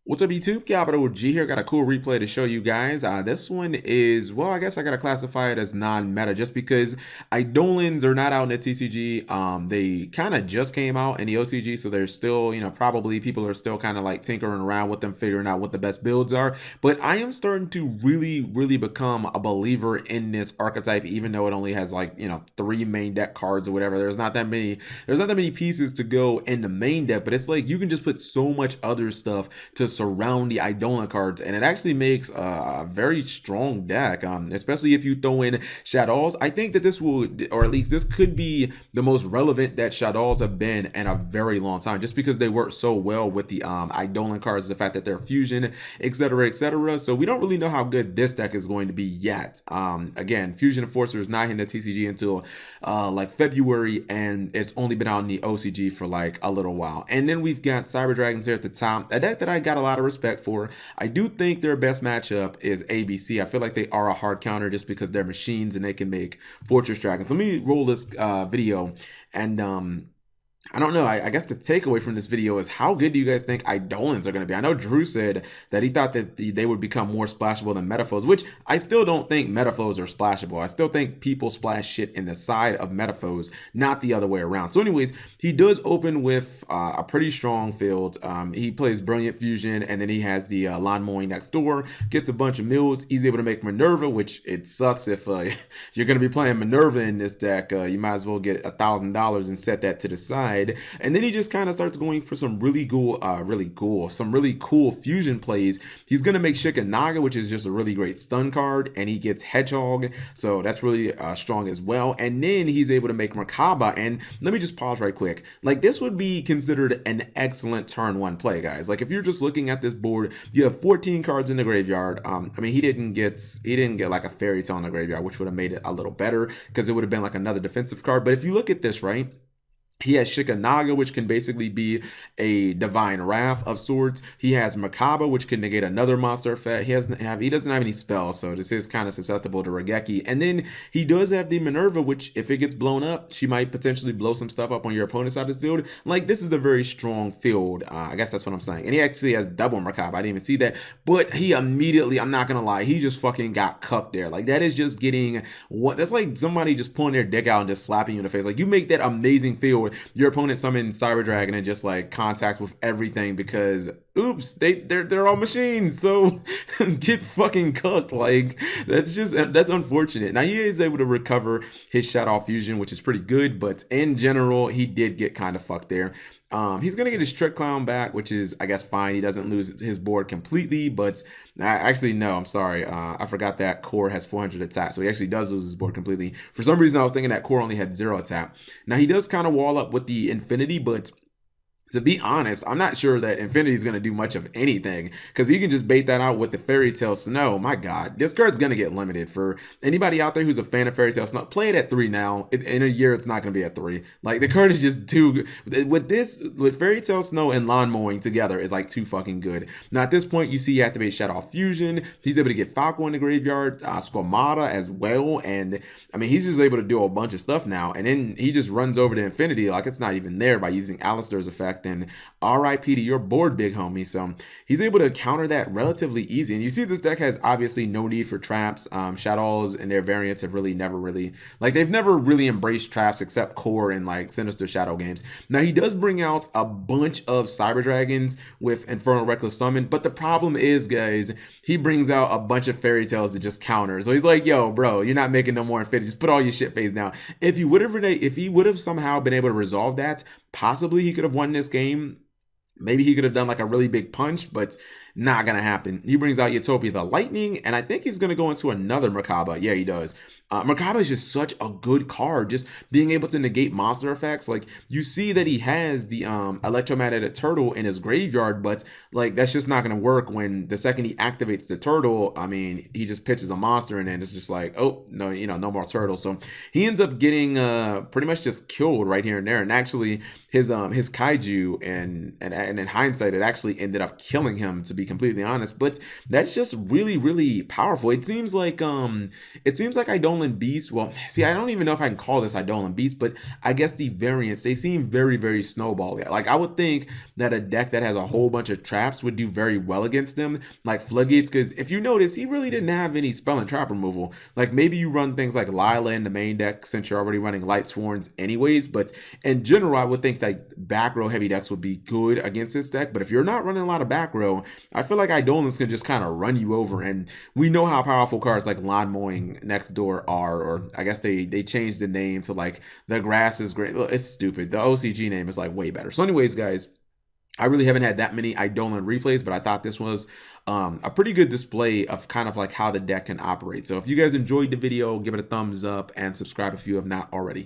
What's up, YouTube? Capital G here. Got a cool replay to show you guys. This one is, well, I guess I gotta classify it as non-meta just because Eidolons are not out in the TCG. They kind of just came out in the OCG, so they're still, probably people are still kind of like tinkering around with them, figuring out what the best builds are. But I am starting to really become a believer in this archetype, even though it only has like, 3 main deck cards or whatever. There's not that many pieces to go in the main deck, but it's like you can just put so much other stuff to surround the Eidolon cards, and it actually makes a very strong deck, especially if you throw in Shaddolls. I think that this will, or at least this could be the most relevant that Shaddolls have been in a very long time, just because they work so well with the Eidolon cards, the fact that they're fusion, etc, etc. So we don't really know how good this deck is going to be yet. Again, Fusion Enforcer is not hitting the TCG until like February, and it's only been out in the OCG for like a little while. And then we've got Cyber Dragons here at the top, a deck that I got a lot of respect for. I do think their best matchup is ABC. I feel like they are a hard counter just because they're machines and they can make Fortress Dragons. Let me roll this video, and I don't know. I guess the takeaway from this video is, how good do you guys think Eidolons are going to be? I know Drew said that he thought that they would become more splashable than Metaphors, which I still don't think Metaphors are splashable. I still think people splash shit in the side of Metaphors, not the other way around. So anyways, he does open with a pretty strong field. He plays Brilliant Fusion, and then he has the lawn mowing next door, gets a bunch of mills. He's able to make Minerva, which it sucks if you're going to be playing Minerva in this deck. You might as well get $1,000 and set that to the side. And then he just kind of starts going for some really cool fusion plays. He's gonna make Shikanaga, which is just a really great stun card, and he gets Hedgehog, so that's really strong as well. And then he's able to make Merkaba. And let me just pause right quick. Like, this would be considered an excellent turn one play, guys. Like, if you're just looking at this board, you have 14 cards in the graveyard. I mean, he didn't get like a Fairy Tale in the graveyard, which would have made it a little better because it would have been like another defensive card. But if you look at this, right, he has Shikanaga, which can basically be a Divine Wrath of sorts. He has Merkaba, which can negate another monster effect. He doesn't have any spells, so this is kind of susceptible to Regeki. And then he does have the Minerva, which, if it gets blown up, she might potentially blow some stuff up on your opponent's side of the field. Like, this is a very strong field. I guess that's what I'm saying. And he actually has double Merkaba. I didn't even see that. But he immediately, I'm not going to lie, he just fucking got cucked there. Like, that is just getting what, that's like somebody just pulling their dick out and just slapping you in the face. Like, you make that amazing field, your opponent summons Cyber Dragon and just like contacts with everything because oops, they're all machines, so get fucking cooked. Like, that's unfortunate. Now, he is able to recover his Shadow Fusion, which is pretty good, but in general, he did get kind of fucked there. He's gonna get his Trick Clown back, which is, I guess, fine. He doesn't lose his board completely, but actually, no, I'm sorry. I forgot that Core has 400 attack, so he actually does lose his board completely. For some reason, I was thinking that Core only had 0 attack. Now, he does kind of wall up with the Infinity, but to be honest, I'm not sure that Infinity is going to do much of anything, because you can just bait that out with the Fairy Tale Snow. My God, this card's going to get limited. For anybody out there who's a fan of Fairy Tale Snow, play it at 3 now. In a year, it's not going to be at 3. Like, the card is just too good. With Fairy Tale Snow and Lawn Mowing together is like too fucking good. Now, at this point, you see he activates Shadow Fusion. He's able to get Falco in the graveyard, Squamata as well. And I mean, he's just able to do a bunch of stuff now. And then he just runs over to Infinity like it's not even there by using Alistair's effect. And RIP to your board, big homie. So he's able to counter that relatively easy. And you see this deck has obviously no need for traps. Shaddolls and their variants have they've never really embraced traps except Core and like Sinister Shadow games. Now, he does bring out a bunch of Cyber Dragons with Infernal Reckless Summon, but the problem is, guys, he brings out a bunch of Fairy Tales to just counter. So he's like, yo, bro, you're not making no more Infinity. Just put all your shit phase down. If he would have somehow been able to resolve that, possibly he could have won this game. Maybe he could have done like a really big punch, but not gonna happen. He brings out Utopia the Lightning, and I think he's gonna go into another Merkaba. Yeah, he does. Merkaba is just such a good card, just being able to negate monster effects. Like, you see that he has the Electromagnetic Turtle in his graveyard, but like, that's just not gonna work when the second he activates the turtle, I mean, he just pitches a monster and then it's just like, oh no, no more turtle. So he ends up getting pretty much just killed right here and there. And actually, his kaiju, and in hindsight, it actually ended up killing him, to be completely honest. But that's just really powerful. It seems like Eidolon Eidolon Beast, well, see, I don't even know if I can call this Eidolon Beast, but I guess the variants, they seem very, very snowball. Like, I would think that a deck that has a whole bunch of traps would do very well against them, like Floodgates, because if you notice, he really didn't have any spell and trap removal. Like, maybe you run things like Lila in the main deck since you're already running Light Sworns anyways, but in general, I would think that back row heavy decks would be good against this deck. But if you're not running a lot of back row, I feel like Eidolons can just kind of run you over. And we know how powerful cards like Lawn Mowing Next Door are, or I guess they changed the name to like The Grass is Great. It's stupid. The OCG name is like way better. So anyways, guys, I really haven't had that many Eidolon replays, but I thought this was a pretty good display of kind of like how the deck can operate. So if you guys enjoyed the video, give it a thumbs up and subscribe if you have not already.